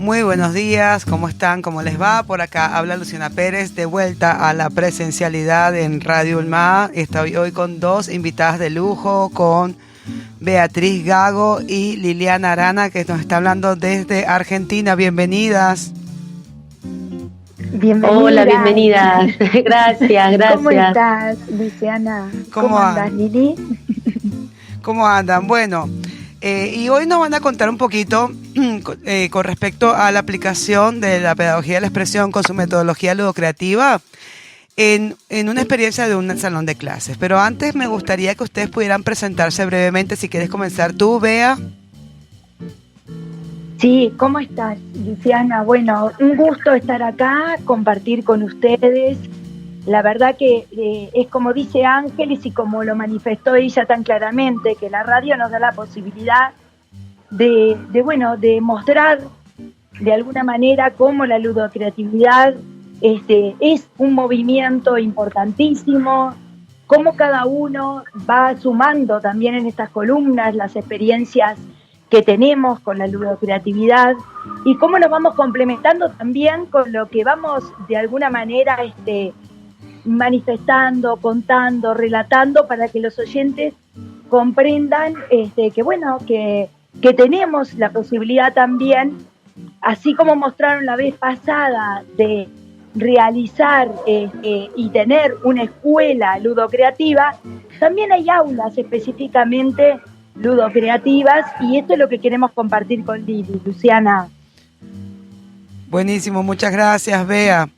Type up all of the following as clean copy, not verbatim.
Muy buenos días, ¿cómo están? ¿Cómo les va? Por acá habla Luciana Pérez, de vuelta a la presencialidad en Radio Ulma. Estoy hoy con dos invitadas de lujo, con Beatriz Gago y Liliana Arana, que nos está hablando desde Argentina. Bienvenidas. Bienvenida. Hola, bienvenidas. Gracias. ¿Cómo estás, Luciana? ¿Cómo andas, Lili? ¿Cómo andan? Bueno, y hoy nos van a contar un poquito con respecto a la aplicación de la pedagogía de la expresión con su metodología ludocreativa en una experiencia de un salón de clases. Pero antes me gustaría que ustedes pudieran presentarse brevemente. Si quieres comenzar tú, Bea. Sí, ¿cómo estás, Luciana? Bueno, un gusto estar acá, compartir con ustedes. La verdad que es como dice Ángeles y como lo manifestó ella tan claramente, que la radio nos da la posibilidad de mostrar de alguna manera cómo la ludocreatividad es un movimiento importantísimo, cómo cada uno va sumando también en estas columnas las experiencias que tenemos con la ludocreatividad y cómo nos vamos complementando también con lo que vamos de alguna manera manifestando, contando, relatando para que los oyentes comprendan que tenemos la posibilidad también, así como mostraron la vez pasada, de realizar y tener una escuela ludocreativa, también hay aulas específicamente ludocreativas y esto es lo que queremos compartir con Lili, Luciana. Buenísimo, muchas gracias, Bea.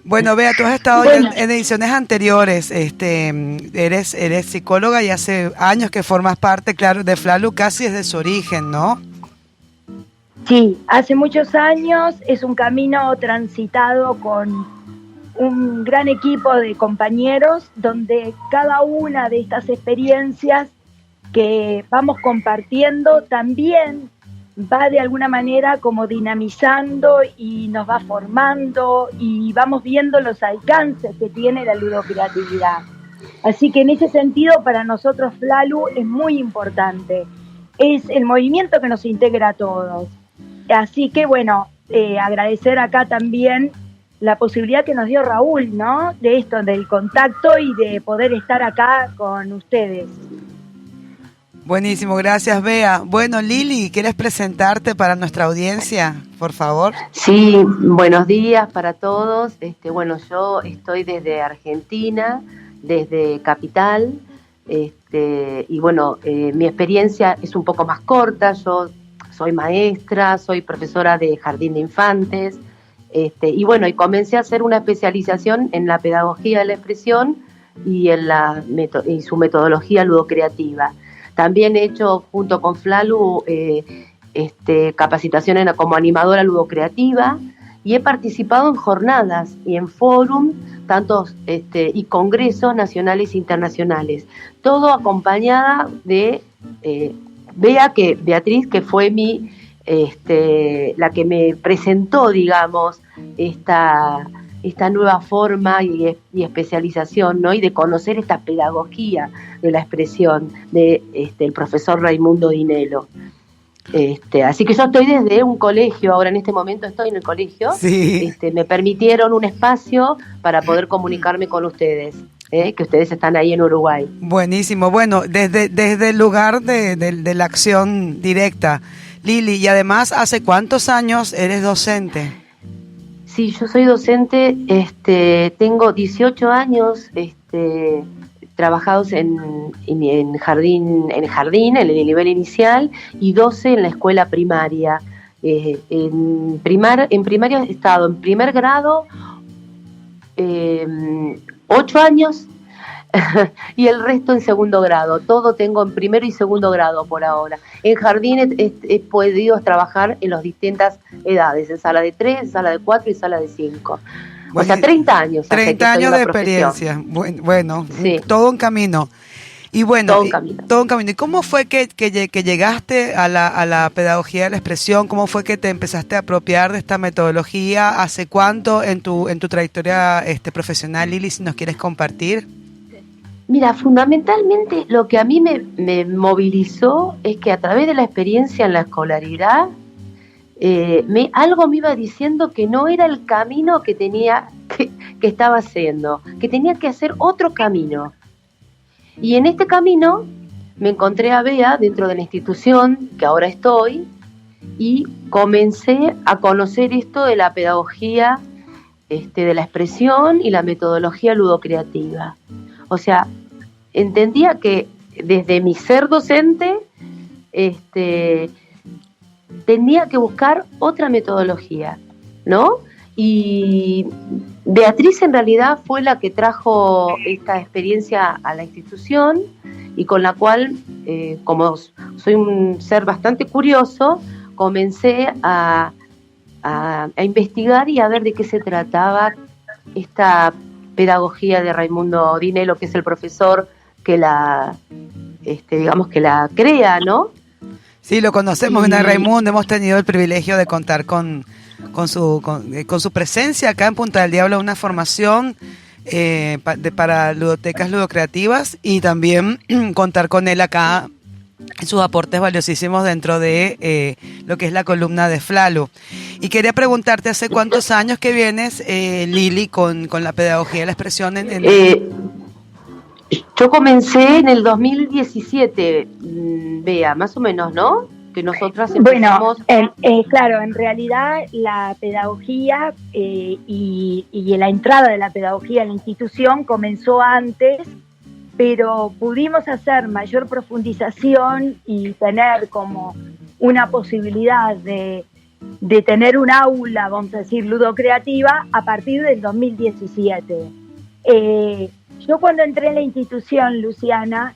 Bueno, Bea, tú has estado ya en ediciones anteriores, eres psicóloga y hace años que formas parte, claro, de FLALU casi desde su origen, ¿no? Sí, hace muchos años, es un camino transitado con un gran equipo de compañeros donde cada una de estas experiencias que vamos compartiendo también va de alguna manera como dinamizando y nos va formando y vamos viendo los alcances que tiene la ludocreatividad. Así que en ese sentido para nosotros FLALU es muy importante. Es el movimiento que nos integra a todos. Así que bueno, agradecer acá también la posibilidad que nos dio Raúl, ¿no? De esto, del contacto y de poder estar acá con ustedes. Buenísimo, gracias, Bea. Bueno, Lili, ¿quieres presentarte para nuestra audiencia, por favor? Sí, buenos días para todos. Yo estoy desde Argentina, desde Capital, mi experiencia es un poco más corta. Yo soy maestra, soy profesora de jardín de infantes, y comencé a hacer una especialización en la pedagogía de la expresión y en su metodología ludocreativa. También he hecho junto con FLALU capacitación como animadora ludocreativa y he participado en jornadas y en fórum, y congresos nacionales e internacionales. Todo acompañada de Beatriz, que fue la que me presentó, digamos, esta nueva forma y especialización, ¿no? Y de conocer esta pedagogía de la expresión de el profesor Raimundo Dinelo. Así que yo estoy desde un colegio, ahora en este momento estoy en el colegio. Sí. Me permitieron un espacio para poder comunicarme con ustedes, que ustedes están ahí en Uruguay. Buenísimo, bueno, desde el lugar de la acción directa. Lili, y además, ¿hace cuántos años eres docente? Sí, yo soy docente, tengo 18 años trabajados en jardín, en el nivel inicial, y 12 en la escuela primaria. En primaria he estado en primer grado 8 años y el resto en segundo grado. Todo tengo en primero y segundo grado por ahora. En jardín he podido trabajar en las distintas edades, en sala de 3, sala de 4 y sala de 5. O sea, 30 años. 30 años de experiencia. Bueno, sí. Todo un camino. Y bueno, todo un camino. ¿Y cómo fue que llegaste a la pedagogía de la expresión? ¿Cómo fue que te empezaste a apropiar de esta metodología? ¿Hace cuánto en tu trayectoria profesional, Lili, si nos quieres compartir? Mira, fundamentalmente lo que a mí me movilizó es que a través de la experiencia en la escolaridad algo me iba diciendo que no era el camino que estaba haciendo, que tenía que hacer otro camino. Y en este camino me encontré a Bea dentro de la institución que ahora estoy y comencé a conocer esto de la pedagogía de la expresión y la metodología ludocreativa. O sea, entendía que desde mi ser docente tenía que buscar otra metodología, ¿no? Y Beatriz en realidad fue la que trajo esta experiencia a la institución y con la cual, como soy un ser bastante curioso, comencé a investigar y a ver de qué se trataba esta pedagogía de Raimundo Dinello, que es el profesor que digamos que la crea, ¿no? Sí, lo conocemos, a Raimundo, hemos tenido el privilegio de contar con su presencia acá en Punta del Diablo, una formación para ludotecas ludocreativas y también contar con él acá sus aportes valiosísimos dentro de lo que es la columna de Flalu. Y quería preguntarte, ¿hace cuántos años que vienes, Lili, con la pedagogía de la expresión? Yo comencé en el 2017, Bea, más o menos, ¿no? Que nosotras empezamos... Bueno, claro, en realidad la pedagogía y la entrada de la pedagogía en la institución comenzó antes, pero pudimos hacer mayor profundización y tener como una posibilidad de tener un aula, vamos a decir, ludocreativa a partir del 2017. Yo cuando entré en la institución, Luciana,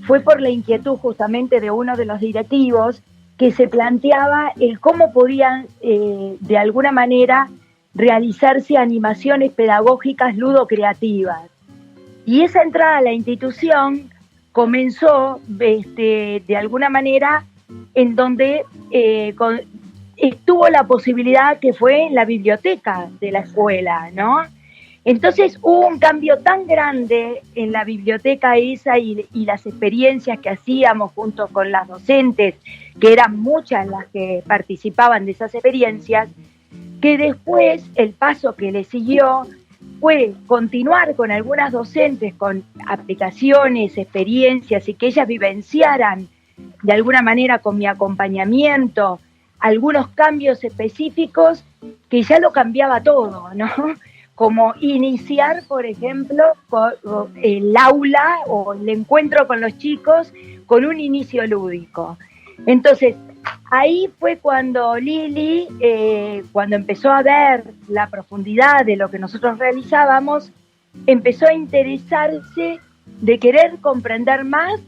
fue por la inquietud justamente de uno de los directivos que se planteaba el cómo podían de alguna manera realizarse animaciones pedagógicas ludocreativas. Y esa entrada a la institución comenzó de alguna manera en donde estuvo la posibilidad que fue en la biblioteca de la escuela, ¿no? Entonces hubo un cambio tan grande en la biblioteca esa y las experiencias que hacíamos junto con las docentes, que eran muchas las que participaban de esas experiencias, que después el paso que le siguió fue continuar con algunas docentes con aplicaciones, experiencias y que ellas vivenciaran de alguna manera con mi acompañamiento algunos cambios específicos que ya lo cambiaba todo, ¿no? Como iniciar, por ejemplo, el aula o el encuentro con los chicos con un inicio lúdico. Entonces, ahí fue cuando Lili, cuando empezó a ver la profundidad de lo que nosotros realizábamos, empezó a interesarse de querer comprender más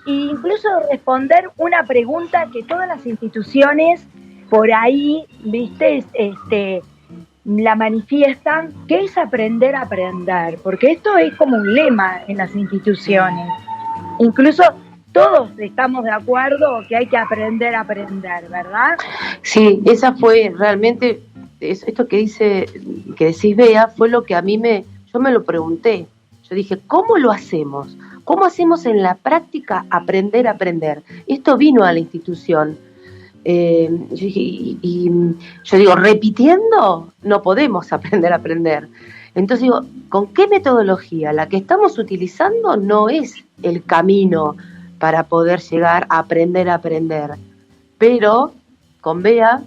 e incluso responder una pregunta que todas las instituciones por ahí, viste, la manifiestan, que es aprender a aprender, porque esto es como un lema en las instituciones. Incluso todos estamos de acuerdo que hay que aprender a aprender, ¿verdad? Sí, esa fue realmente, esto que decís, Bea, fue lo que yo me lo pregunté. Yo dije, ¿cómo lo hacemos? ¿Cómo hacemos en la práctica aprender a aprender? Esto vino a la institución. Yo digo, repitiendo no podemos aprender a aprender. Entonces digo, ¿con qué metodología? La que estamos utilizando no es el camino para poder llegar a aprender. Pero con Bea,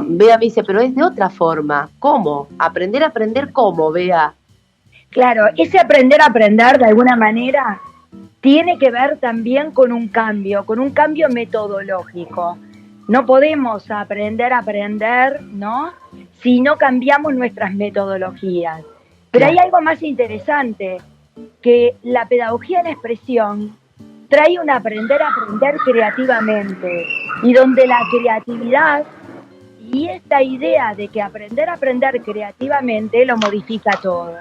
Bea me dice, pero es de otra forma. ¿Cómo? ¿Aprender a aprender cómo, Bea? Claro, ese aprender a aprender de alguna manera tiene que ver también con un cambio metodológico. No podemos aprender a aprender, ¿no?, si no cambiamos nuestras metodologías. Pero hay algo más interesante, que la pedagogía de la expresión trae un aprender a aprender creativamente, y donde la creatividad y esta idea de que aprender a aprender creativamente lo modifica todo.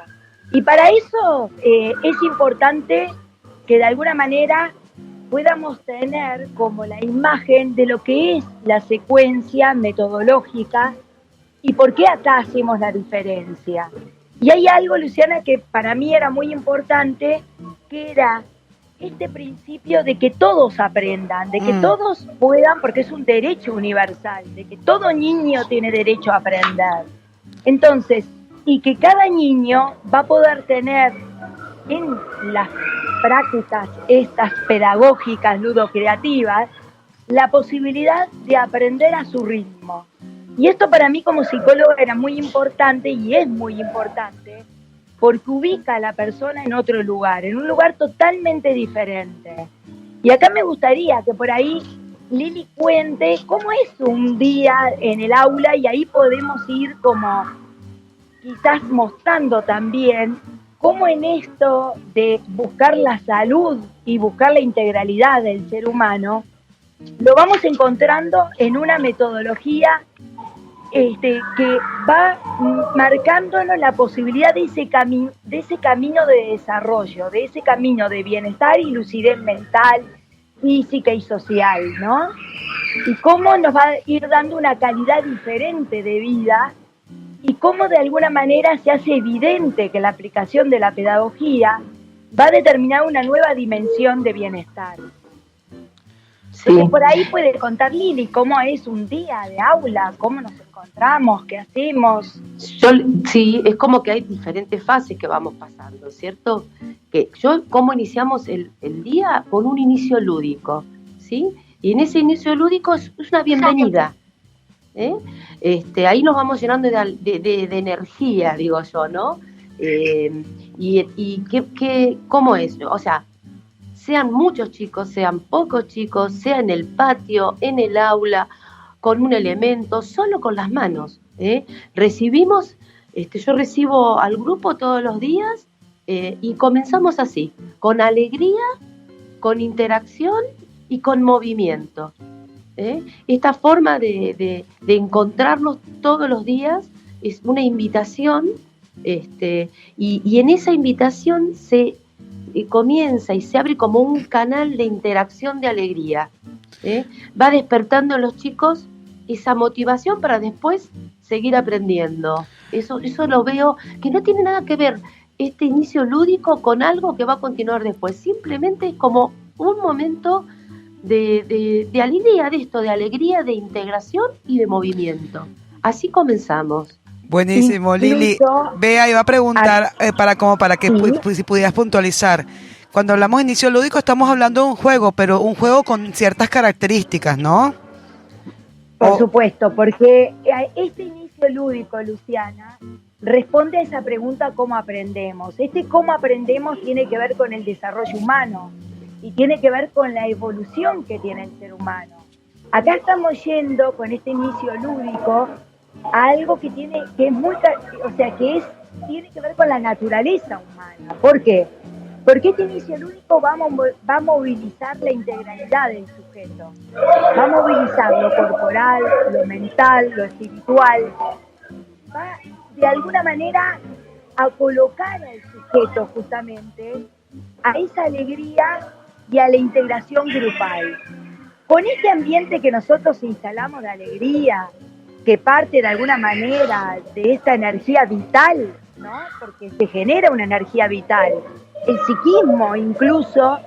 Y para eso es importante que de alguna manera podamos tener como la imagen de lo que es la secuencia metodológica y por qué acá hacemos la diferencia. Y hay algo, Luciana, que para mí era muy importante, que era este principio de que todos aprendan, de que todos puedan, porque es un derecho universal, de que todo niño tiene derecho a aprender. Entonces, y que cada niño va a poder tener en las prácticas estas pedagógicas, ludocreativas, la posibilidad de aprender a su ritmo. Y esto para mí como psicóloga era muy importante y es muy importante porque ubica a la persona en otro lugar, en un lugar totalmente diferente. Y acá me gustaría que por ahí Lili cuente cómo es un día en el aula y ahí podemos ir como quizás mostrando también cómo en esto de buscar la salud y buscar la integralidad del ser humano, lo vamos encontrando en una metodología que va marcándonos la posibilidad de ese camino de desarrollo, de ese camino de bienestar y lucidez mental, física y social, ¿no? Y cómo nos va a ir dando una calidad diferente de vida y cómo de alguna manera se hace evidente que la aplicación de la pedagogía va a determinar una nueva dimensión de bienestar. Sí. Entonces, por ahí puede contar Lili cómo es un día de aula, cómo nos encontramos, qué hacemos. Sí, es como que hay diferentes fases que vamos pasando, ¿cierto? ¿Cómo iniciamos el día? Con un inicio lúdico, ¿sí? Y en ese inicio lúdico es una bienvenida. Ahí nos vamos llenando de energía, digo yo, ¿no? ¿Cómo es? O sea, sean muchos chicos, sean pocos chicos, sea en el patio, en el aula, con un elemento, solo con las manos. Recibimos, yo recibo al grupo todos los días y comenzamos así, con alegría, con interacción y con movimiento. Esta forma de encontrarnos todos los días es una invitación, y en esa invitación se comienza y se abre como un canal de interacción de alegría. Va despertando en los chicos esa motivación para después seguir aprendiendo. Eso lo veo que no tiene nada que ver este inicio lúdico con algo que va a continuar después. Simplemente es como un momento de alegría, de alegría, de integración y de movimiento. Así comenzamos. Buenísimo, Lili. Bea, iba a preguntar para que si pudieras puntualizar. Cuando hablamos de inicio lúdico estamos hablando de un juego, pero un juego con ciertas características, ¿no? Por supuesto, porque este inicio lúdico, Luciana, responde a esa pregunta ¿cómo aprendemos? Cómo aprendemos tiene que ver con el desarrollo humano y tiene que ver con la evolución que tiene el ser humano. Acá estamos yendo con este inicio lúdico a algo que tiene que ver con la naturaleza humana. ¿Por qué? Porque este inicio lúdico va a movilizar la integralidad del sujeto, va a movilizar lo corporal, lo mental, lo espiritual, va de alguna manera a colocar al sujeto justamente a esa alegría y a la integración grupal. Con este ambiente que nosotros instalamos de alegría, que parte de alguna manera de esta energía vital, ¿no? Porque se genera una energía vital. El psiquismo incluso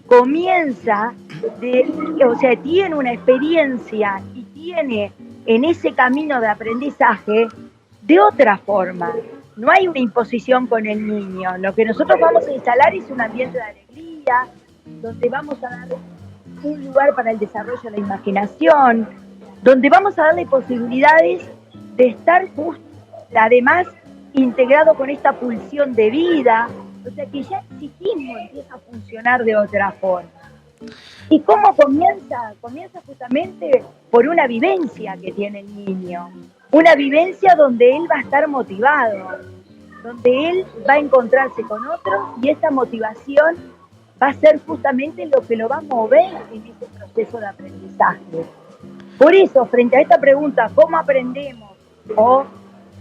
comienza, tiene una experiencia y tiene en ese camino de aprendizaje de otra forma. No hay una imposición con el niño. Lo que nosotros vamos a instalar es un ambiente de alegría, donde vamos a dar un lugar para el desarrollo de la imaginación, donde vamos a darle posibilidades de estar además integrado con esta pulsión de vida, o sea que ya el psiquismo empieza a funcionar de otra forma. ¿Y cómo comienza? Comienza justamente por una vivencia que tiene el niño, una vivencia donde él va a estar motivado, donde él va a encontrarse con otros y esa motivación va a ser justamente lo que lo va a mover en ese proceso de aprendizaje. Por eso, frente a esta pregunta, ¿cómo aprendemos? O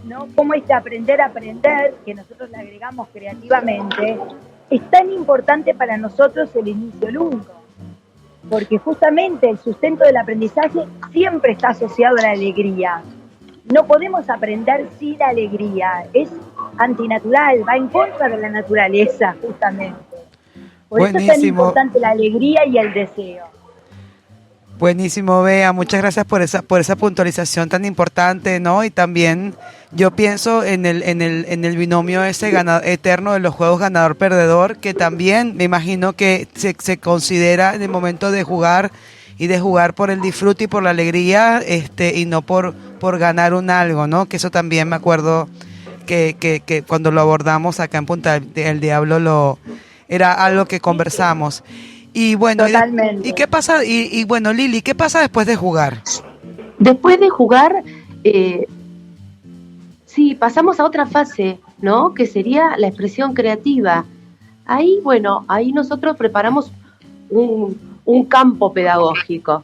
¿no? ¿Cómo es aprender a aprender? Que nosotros le agregamos creativamente, es tan importante para nosotros el inicio lúdico. Porque justamente el sustento del aprendizaje siempre está asociado a la alegría. No podemos aprender sin alegría. Es antinatural, va en contra de la naturaleza, justamente. Por eso es tan Buenísimo. importante la alegría y el deseo. Buenísimo, Bea. Muchas gracias por esa puntualización tan importante, ¿no? Y también yo pienso en el binomio ese eterno de los juegos ganador-perdedor, que también me imagino que se considera en el momento de jugar y de jugar por el disfrute y por la alegría, y no por ganar un algo, ¿no? Que eso también me acuerdo que cuando lo abordamos acá en Punta del Diablo era algo que conversamos. Y bueno, Totalmente. ¿y qué pasa? Y bueno, Lili, ¿qué pasa después de jugar? Después de jugar, sí, pasamos a otra fase, ¿no? Que sería la expresión creativa. Ahí, bueno, ahí nosotros preparamos un campo pedagógico,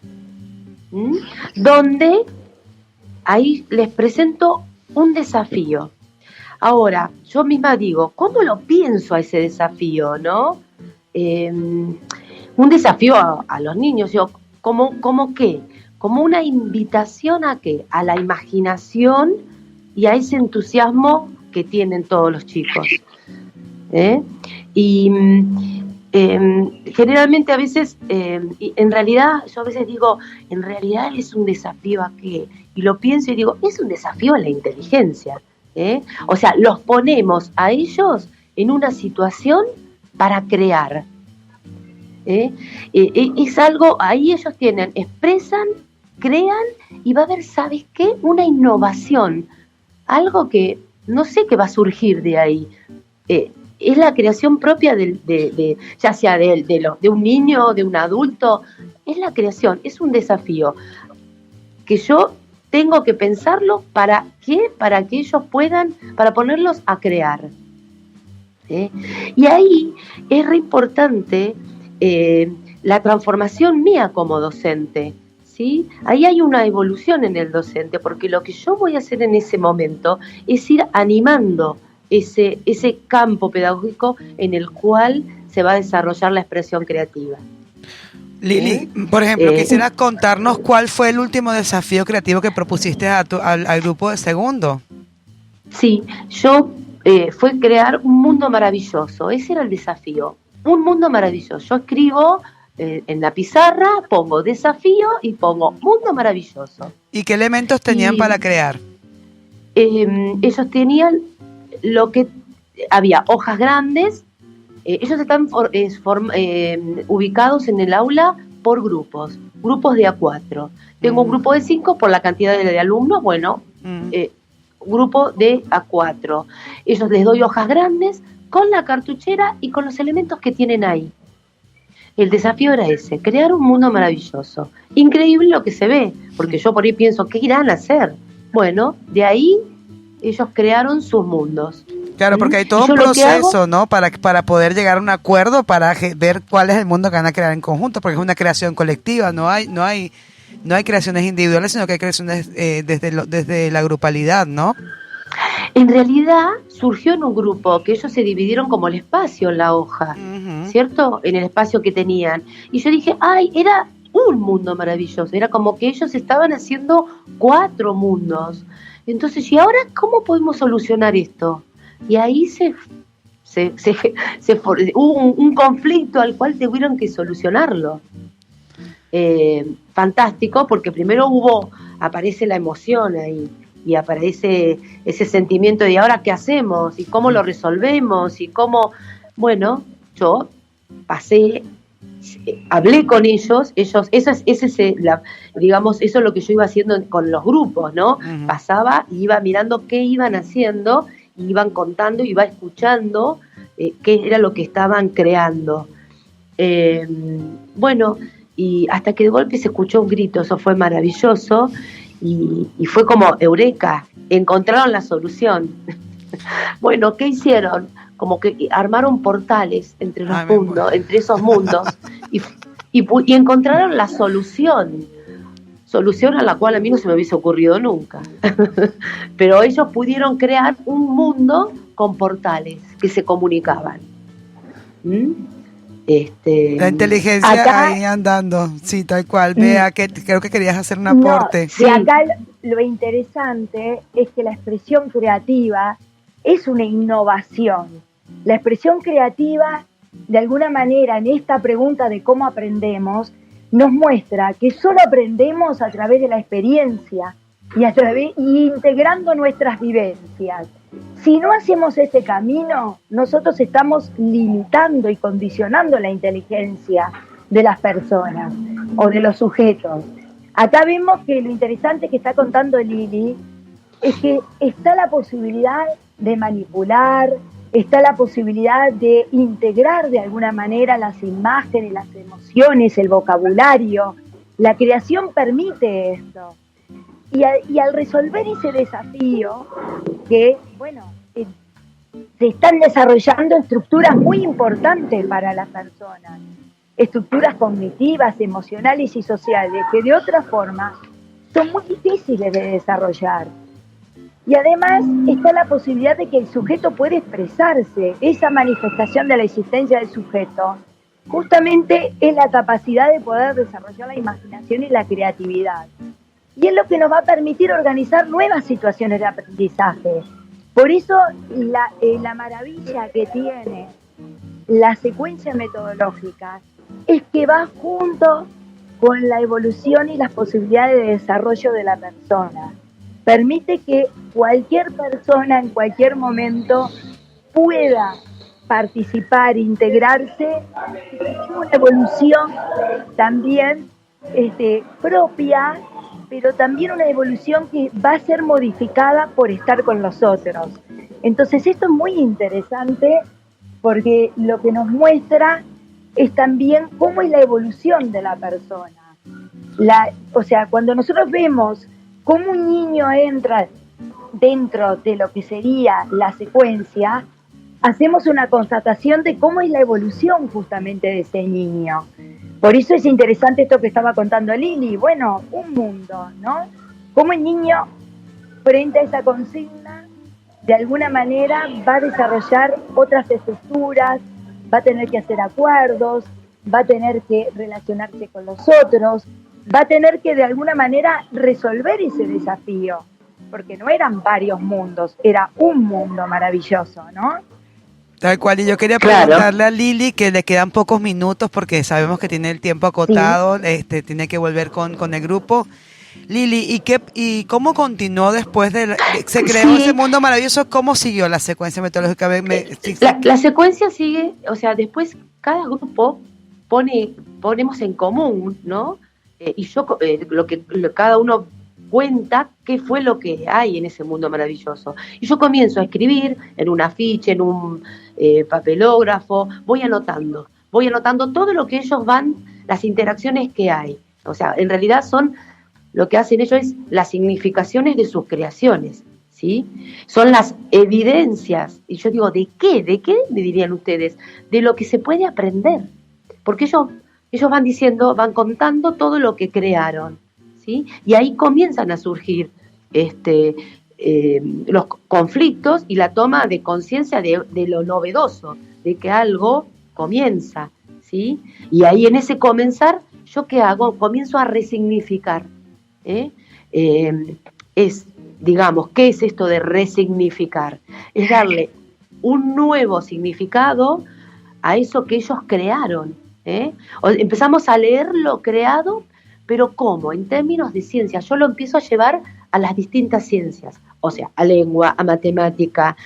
¿m? Donde ahí les presento un desafío. Ahora, yo misma digo, ¿cómo lo pienso a ese desafío, no? Un desafío a los niños, yo, ¿cómo qué? Como una invitación a qué, a la imaginación y a ese entusiasmo que tienen todos los chicos. Y generalmente a veces, en realidad, yo a veces digo, en realidad es un desafío a qué, y lo pienso y digo, es un desafío a la inteligencia. O sea, los ponemos a ellos en una situación para crear. Es algo, ahí ellos expresan, crean y va a haber, ¿sabes qué? Una innovación, algo que no sé qué va a surgir de ahí. Es la creación propia ya sea de un niño, de un adulto, es la creación, es un desafío que yo tengo que pensarlo para que ellos puedan, para ponerlos a crear. Y ahí es re importante la transformación mía como docente, ¿sí? Ahí hay una evolución en el docente, porque lo que yo voy a hacer en ese momento es ir animando ese campo pedagógico en el cual se va a desarrollar la expresión creativa. Lili, por ejemplo, quisieras contarnos cuál fue el último desafío creativo que propusiste al grupo de segundo. Sí, yo fue crear un mundo maravilloso, ese era el desafío, un mundo maravilloso. Yo escribo en la pizarra, pongo desafío y pongo mundo maravilloso. ¿Y qué elementos tenían para crear? Ellos tenían había hojas grandes. Ellos están ubicados en el aula por grupos de A4. Tengo un grupo de 5 por la cantidad de alumnos, bueno, grupo de A4. Ellos les doy hojas grandes con la cartuchera y con los elementos que tienen ahí. El desafío era ese, crear un mundo maravilloso. Increíble lo que se ve, porque yo por ahí pienso, ¿qué irán a hacer? Bueno, de ahí ellos crearon sus mundos. Claro, porque hay todo un proceso, ¿no? Para poder llegar a un acuerdo, para ver cuál es el mundo que van a crear en conjunto, porque es una creación colectiva, no hay creaciones individuales, sino que hay creaciones desde la grupalidad, ¿no? En realidad surgió en un grupo que ellos se dividieron como el espacio en la hoja, ¿cierto? En el espacio que tenían. Y yo dije, era un mundo maravilloso, era como que ellos estaban haciendo 4 mundos. Entonces, ¿y ahora cómo podemos solucionar esto? Y ahí hubo un conflicto al cual tuvieron que solucionarlo. Fantástico, porque primero aparece la emoción ahí, y aparece ese sentimiento de ¿y ahora qué hacemos? ¿Y cómo lo resolvemos? Y cómo, bueno, yo hablé con ellos, digamos, eso es lo que yo iba haciendo con los grupos, ¿no? Pasaba y iba mirando qué iban haciendo, iban contando, iba escuchando qué era lo que estaban creando. Bueno, y hasta que de golpe se escuchó un grito, eso fue maravilloso, y fue como eureka, encontraron la solución. Bueno, ¿qué hicieron? Como que armaron portales entre los mundos, entre esos mundos, y encontraron la solución a la cual a mí no se me hubiese ocurrido nunca. Pero ellos pudieron crear un mundo con portales que se comunicaban. La inteligencia acá, ahí andando, sí, tal cual. Vea, que creo que querías hacer un aporte. Sí. Acá lo interesante es que la expresión creativa es una innovación. La expresión creativa de alguna manera, en esta pregunta de cómo aprendemos, nos muestra que solo aprendemos a través de la experiencia y integrando nuestras vivencias. Si no hacemos este camino, nosotros estamos limitando y condicionando la inteligencia de las personas o de los sujetos. Acá vemos que lo interesante que está contando Lili es que está la posibilidad de manipular, está la posibilidad de integrar de alguna manera las imágenes, las emociones, el vocabulario. La creación permite esto. Y al resolver ese desafío, que, bueno, se están desarrollando estructuras muy importantes para las personas, estructuras cognitivas, emocionales y sociales, que de otra forma son muy difíciles de desarrollar. Y además está la posibilidad de que el sujeto pueda expresarse. Esa manifestación de la existencia del sujeto justamente es la capacidad de poder desarrollar la imaginación y la creatividad. Y es lo que nos va a permitir organizar nuevas situaciones de aprendizaje. Por eso la maravilla que tiene la secuencia metodológica es que va junto con la evolución y las posibilidades de desarrollo de la persona. Permite que cualquier persona en cualquier momento pueda participar, integrarse, una evolución también propia, pero también una evolución que va a ser modificada por estar con los otros. Entonces esto es muy interesante porque lo que nos muestra es también cómo es la evolución de la persona. O sea, cuando nosotros vemos cómo un niño entra dentro de lo que sería la secuencia, hacemos una constatación de cómo es la evolución justamente de ese niño. Por eso es interesante esto que estaba contando Lili. Bueno, un mundo, ¿no? Cómo el niño, frente a esa consigna, de alguna manera va a desarrollar otras estructuras, va a tener que hacer acuerdos, va a tener que relacionarse con los otros, va a tener que de alguna manera resolver ese desafío, porque no eran varios mundos, era un mundo maravilloso, ¿no? Tal cual, y yo quería preguntarle a Lili, que le quedan pocos minutos porque sabemos que tiene el tiempo acotado, sí. Tiene que volver con el grupo. Lili, ¿y cómo continuó después se creó ese mundo maravilloso? ¿Cómo siguió la secuencia metodológica? La secuencia sigue, o sea, después cada grupo ponemos en común, ¿no? Y yo cada uno cuenta qué fue lo que hay en ese mundo maravilloso. Y yo comienzo a escribir en un afiche, en un papelógrafo, voy anotando todo lo que ellos las interacciones que hay. O sea, en realidad lo que hacen ellos es las significaciones de sus creaciones, ¿sí? Son las evidencias. Y yo digo, ¿de qué? ¿De qué me dirían ustedes? De lo que se puede aprender. Porque ellos van contando todo lo que crearon, ¿sí? Y ahí comienzan a surgir los conflictos y la toma de conciencia de lo novedoso, de que algo comienza, ¿sí? Y ahí en ese comenzar, ¿yo qué hago? Comienzo a resignificar. Digamos, ¿qué es esto de resignificar? Es darle un nuevo significado a eso que ellos crearon. Empezamos a leer lo creado, pero ¿cómo? En términos de ciencia. Yo lo empiezo a llevar a las distintas ciencias, o sea, a lengua, a matemática,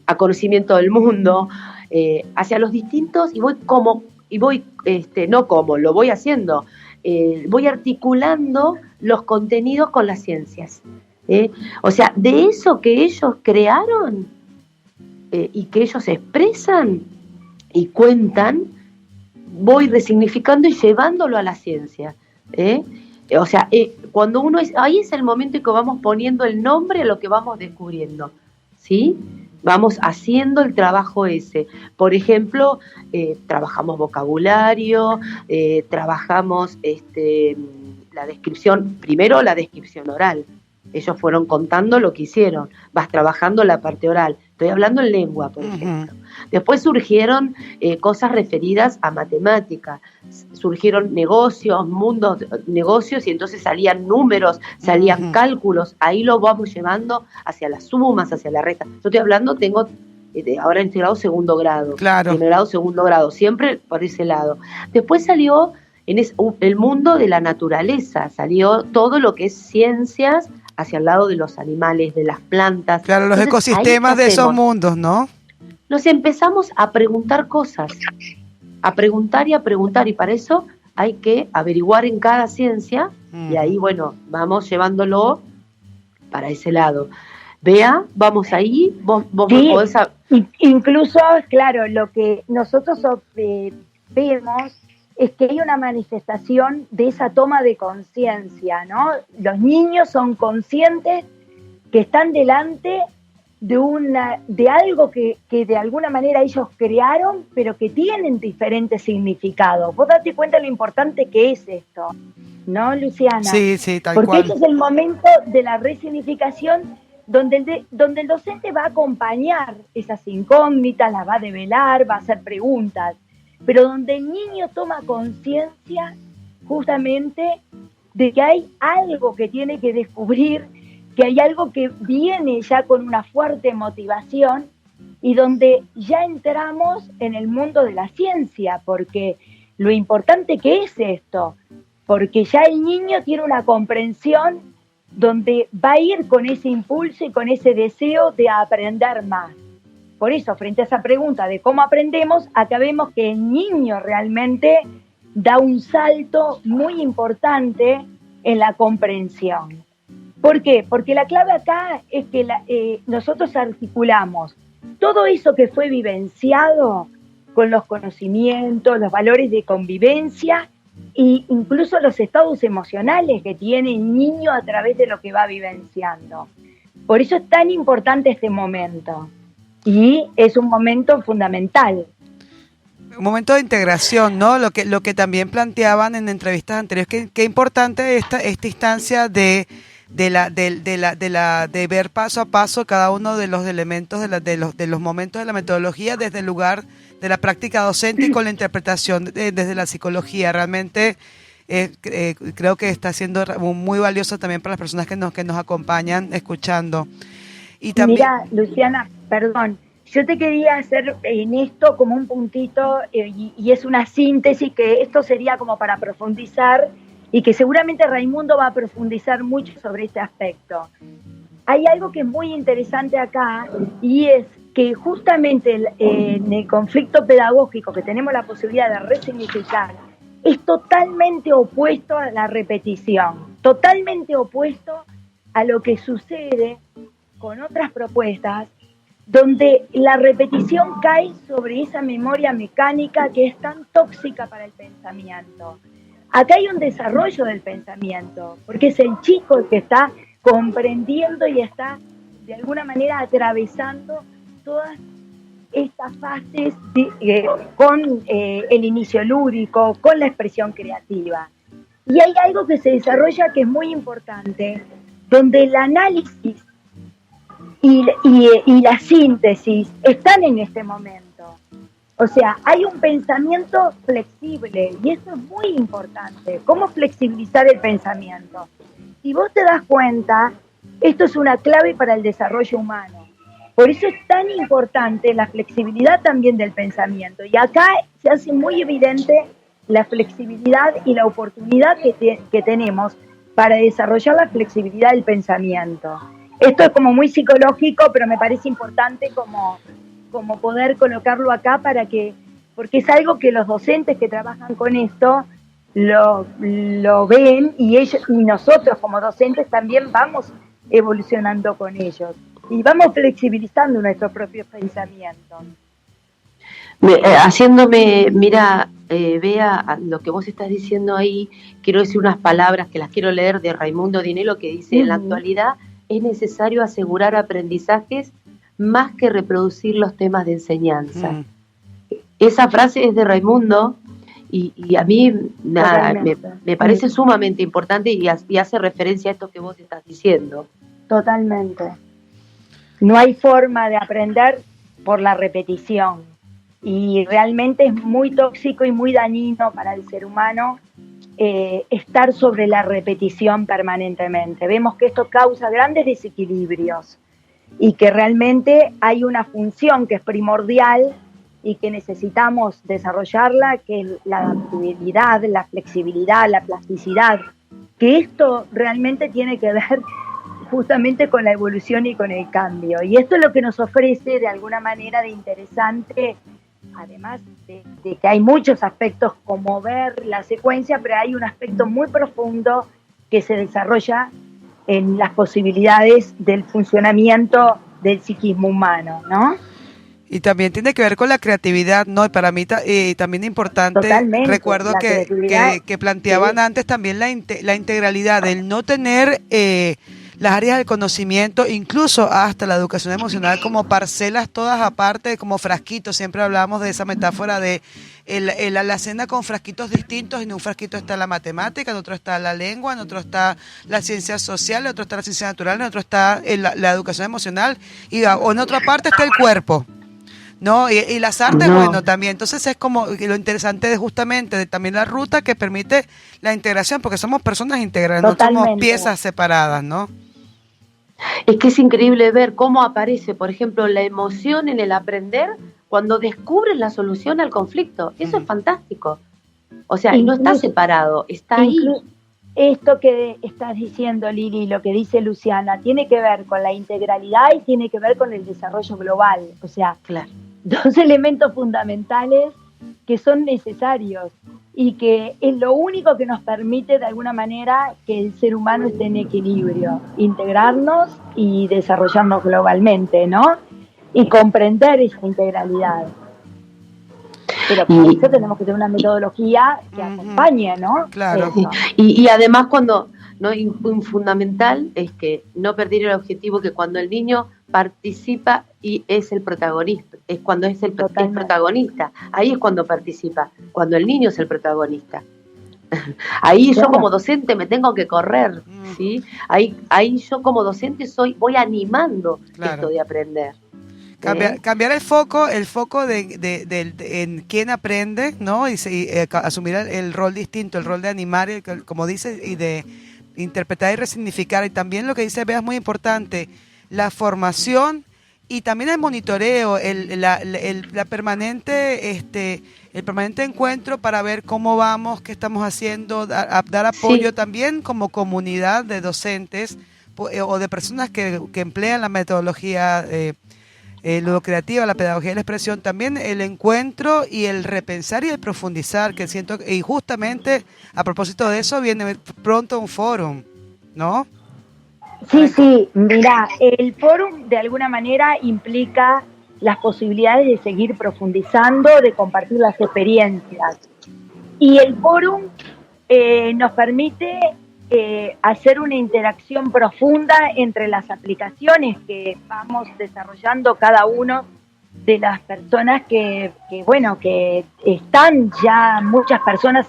a conocimiento del mundo, hacia los distintos, lo voy haciendo, voy articulando los contenidos con las ciencias. O sea, de eso que ellos crearon y que ellos expresan y cuentan, voy resignificando y llevándolo a la ciencia. O sea, cuando ahí es el momento en que vamos poniendo el nombre a lo que vamos descubriendo, ¿sí? Vamos haciendo el trabajo ese. Por ejemplo, trabajamos vocabulario, trabajamos la descripción, primero la descripción oral. Ellos fueron contando lo que hicieron. Vas trabajando la parte oral. Estoy hablando en lengua, por ejemplo. Después surgieron cosas referidas a matemática. Surgieron negocios, y entonces salían números, salían cálculos. Ahí lo vamos llevando hacia las sumas, hacia la resta. Yo estoy hablando, tengo ahora en este grado segundo grado, Claro. primer grado, segundo grado, siempre por ese lado. Después salió el mundo de la naturaleza, salió todo lo que es ciencias hacia el lado de los animales, de las plantas. Claro, los Entonces, ecosistemas de esos hacemos? mundos, ¿no? Nos empezamos a preguntar cosas, a preguntar y a preguntar, y para eso hay que averiguar en cada ciencia, y ahí, bueno, vamos llevándolo para ese lado. Bea, vamos ahí, vos Sí, me podés... incluso, claro, lo que nosotros vemos es que hay una manifestación de esa toma de conciencia, ¿no? Los niños son conscientes que están delante de algo que de alguna manera ellos crearon, pero que tienen diferentes significados. Vos date cuenta lo importante que es esto, ¿no, Luciana? Sí, sí, tal Porque cual. ese es el momento de la resignificación donde el docente va a acompañar esas incógnitas, las va a develar, va a hacer preguntas, pero donde el niño toma conciencia justamente de que hay algo que tiene que descubrir, que hay algo que viene ya con una fuerte motivación y donde ya entramos en el mundo de la ciencia, porque lo importante que es esto, porque ya el niño tiene una comprensión donde va a ir con ese impulso y con ese deseo de aprender más. Por eso, frente a esa pregunta de cómo aprendemos, acá vemos que el niño realmente da un salto muy importante en la comprensión. ¿Por qué? Porque la clave acá es que nosotros articulamos todo eso que fue vivenciado con los conocimientos, los valores de convivencia e incluso los estados emocionales que tiene el niño a través de lo que va vivenciando. Por eso es tan importante este momento y es un momento fundamental. Un momento de integración, ¿no? Lo que también planteaban en entrevistas anteriores, que importante esta instancia de ver paso a paso cada uno de los elementos de los momentos de la metodología desde el lugar de la práctica docente y con la interpretación desde la psicología. Realmente creo que está siendo muy valioso también para las personas que nos acompañan escuchando. Y también... Mira, Luciana, perdón, yo te quería hacer en esto como un puntito y es una síntesis que esto sería como para profundizar y que seguramente Raimundo va a profundizar mucho sobre este aspecto. Hay algo que es muy interesante acá y es que justamente en el conflicto pedagógico que tenemos la posibilidad de resignificar es totalmente opuesto a la repetición, totalmente opuesto a lo que sucede con otras propuestas donde la repetición cae sobre esa memoria mecánica que es tan tóxica para el pensamiento. Acá hay un desarrollo del pensamiento, porque es el chico el que está comprendiendo y está de alguna manera atravesando todas estas fases con el inicio lúdico, con la expresión creativa. Y hay algo que se desarrolla que es muy importante, donde el análisis y la síntesis están en este momento. O sea, hay un pensamiento flexible y eso es muy importante. ¿Cómo flexibilizar el pensamiento? Si vos te das cuenta, esto es una clave para el desarrollo humano. Por eso es tan importante la flexibilidad también del pensamiento. Y acá se hace muy evidente la flexibilidad y la oportunidad que tenemos para desarrollar la flexibilidad del pensamiento. Esto es como muy psicológico, pero me parece importante como poder colocarlo acá porque es algo que los docentes que trabajan con esto lo ven y nosotros como docentes también vamos evolucionando con ellos y vamos flexibilizando nuestros propios pensamientos. Vea, lo que vos estás diciendo ahí, quiero decir unas palabras que las quiero leer de Raimundo Dinelo que dice, en la actualidad es necesario asegurar aprendizajes más que reproducir los temas de enseñanza. Esa frase es de Raimundo y a mí me parece sumamente importante y hace referencia a esto que vos estás diciendo. Totalmente. No hay forma de aprender por la repetición y realmente es muy tóxico y muy dañino para el ser humano estar sobre la repetición permanentemente. Vemos que esto causa grandes desequilibrios. y que realmente hay una función que es primordial y que necesitamos desarrollarla, que es la adaptabilidad, la flexibilidad, la plasticidad, que esto realmente tiene que ver justamente con la evolución y con el cambio. Y esto es lo que nos ofrece de alguna manera de interesante, además de que hay muchos aspectos como ver la secuencia, pero hay un aspecto muy profundo que se desarrolla en las posibilidades del funcionamiento del psiquismo humano, ¿no? Y también tiene que ver con la creatividad, ¿no? Y para mí también importante, Totalmente, recuerdo que planteaban sí. antes también la integralidad, el no tener las áreas del conocimiento, incluso hasta la educación emocional, como parcelas todas aparte, como frasquitos. Siempre hablamos de esa metáfora de la alacena con frasquitos distintos. En un frasquito está la matemática, en otro está la lengua, en otro está la ciencia social, en otro está la ciencia natural, en otro está la educación emocional, o en otra parte está el cuerpo. No, y las artes, bueno, también. Entonces es como lo interesante de justamente de también la ruta que permite la integración, porque somos personas integrales, no somos piezas separadas, ¿no? Es que es increíble ver cómo aparece, por ejemplo, la emoción en el aprender cuando descubres la solución al conflicto. Eso es fantástico. O sea, no está separado, está ahí. Esto que estás diciendo, Lili, lo que dice Luciana, tiene que ver con la integralidad y tiene que ver con el desarrollo global. O sea, claro, dos elementos fundamentales que son necesarios y que es lo único que nos permite de alguna manera que el ser humano esté en equilibrio, integrarnos y desarrollarnos globalmente, ¿no? Y comprender esa integralidal. Pero para eso tenemos que tener una metodología que acompañe, ¿no? Claro. Y además un fundamental es que no perder el objetivo, que cuando el niño participa y es el protagonista, es cuando es protagonista, ahí es cuando participa, cuando el niño es el protagonista. Ahí yo como docente me tengo que correr, ¿sí? Ahí yo como docente voy animando esto de aprender. Cambiar el foco en quién aprende, ¿no? Y asumir el rol distinto, el rol de animar, como dice, y de interpretar y resignificar. Y también lo que dice Bea es muy importante, la formación y también el monitoreo, el permanente encuentro para ver cómo vamos, qué estamos haciendo, dar apoyo también como comunidad de docentes o de personas que emplean la metodología ludocreativa, la pedagogía de la expresión, también el encuentro y el repensar y el profundizar, que siento, y justamente a propósito de eso viene pronto un fórum, ¿no? Sí, mira, el fórum de alguna manera implica las posibilidades de seguir profundizando, de compartir las experiencias. Y el fórum nos permite hacer una interacción profunda entre las aplicaciones que vamos desarrollando cada uno de las personas que están ya muchas personas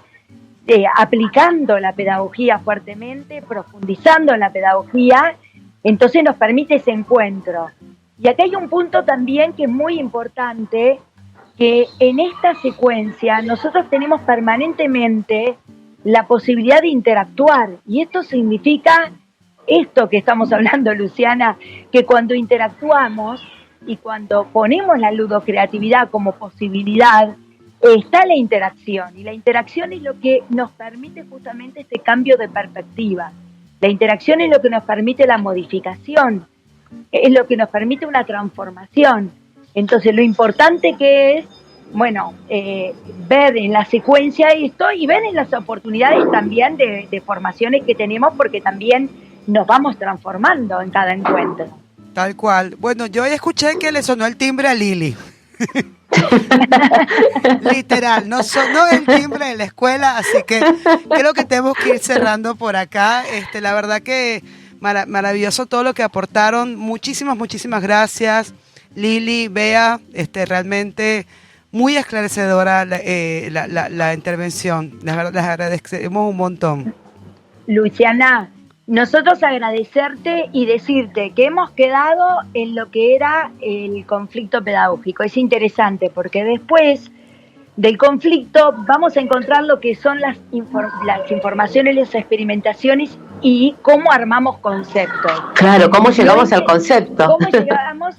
aplicando la pedagogía fuertemente, profundizando en la pedagogía, entonces nos permite ese encuentro. Y acá hay un punto también que es muy importante, que en esta secuencia nosotros tenemos permanentemente la posibilidad de interactuar, y esto significa esto que estamos hablando, Luciana, que cuando interactuamos y cuando ponemos la ludocreatividad como posibilidad, está la interacción, y la interacción es lo que nos permite justamente este cambio de perspectiva. La interacción es lo que nos permite la modificación, es lo que nos permite una transformación. Entonces lo importante que es, ver en la secuencia esto y ver en las oportunidades también de formaciones que tenemos, porque también nos vamos transformando en cada encuentro. Tal cual. Bueno, yo escuché que le sonó el timbre a Lili. Literal, no sonó el timbre de la escuela, así que creo que tenemos que ir cerrando por acá. La verdad que maravilloso todo lo que aportaron. Muchísimas gracias, Lili, Bea, realmente muy esclarecedora la intervención. Les agradecemos un montón. Luciana, nosotros agradecerte y decirte que hemos quedado en lo que era el conflicto pedagógico. Es interesante porque después del conflicto, vamos a encontrar lo que son las informaciones, las experimentaciones y cómo armamos conceptos. Claro, cómo llegamos al concepto. Cómo llegamos,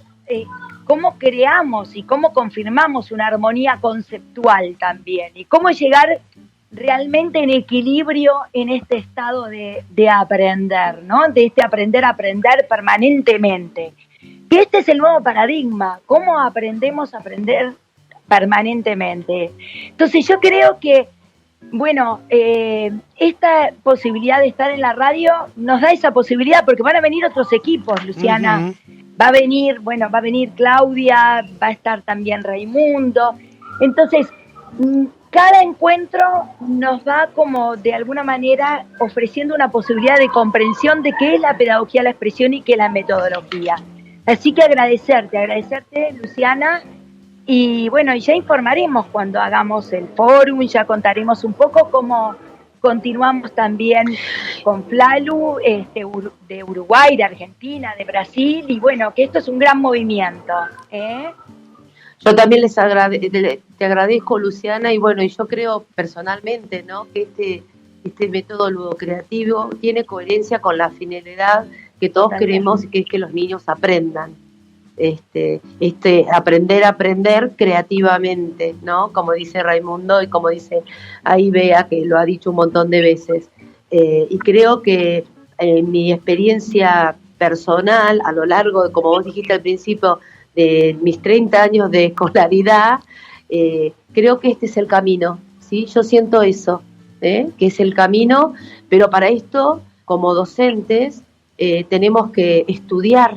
cómo creamos y cómo confirmamos una armonía conceptual también. Y cómo llegar realmente en equilibrio en este estado de aprender, ¿no? De este aprender a aprender permanentemente. Que este es el nuevo paradigma, cómo aprendemos a aprender permanentemente. Entonces yo creo que, bueno, esta posibilidad de estar en la radio nos da esa posibilidad, porque van a venir otros equipos, Luciana. Va a venir Claudia, va a estar también Raimundo. Entonces, cada encuentro nos va como de alguna manera ofreciendo una posibilidad de comprensión de qué es la pedagogía de la expresión y qué es la metodología. Así que agradecerte, Luciana. Y bueno, ya informaremos cuando hagamos el fórum, ya contaremos un poco cómo continuamos también con Flalu, de Uruguay, de Argentina, de Brasil, y bueno, que esto es un gran movimiento. Yo también te agradezco, Luciana, y bueno, y yo creo personalmente, ¿no?, que este método ludocreativo tiene coherencia con la finalidad que todos queremos, que es que los niños aprendan. Aprender a aprender creativamente, ¿no? Como dice Raimundo y como dice ahí Bea, que lo ha dicho un montón de veces. Y creo que en mi experiencia personal, a lo largo de, como vos dijiste al principio, de mis 30 años de escolaridad, creo que este es el camino, ¿sí? Yo siento eso, que es el camino, pero para esto, como docentes, tenemos que estudiar,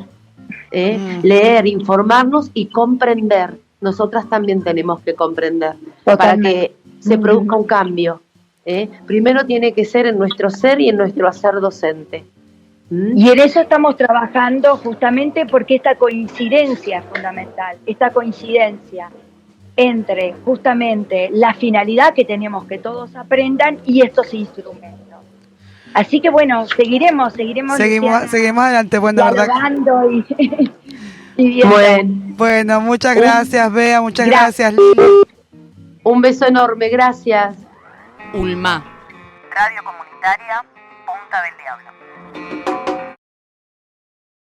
leer, informarnos y comprender. Nosotras también tenemos que comprender. Totalmente. Para que se produzca un cambio. Primero tiene que ser en nuestro ser y en nuestro hacer docente. Y en eso estamos trabajando justamente porque esta coincidencia es fundamental, esta coincidencia entre justamente la finalidad que tenemos que todos aprendan y estos instrumentos. Así que bueno, seguimos adelante, bueno, dialogando y viendo. Bueno, muchas gracias, Bea, muchas gracias, Lili. Un beso enorme, gracias. ULMA, Radio Comunitaria Punta del Diablo.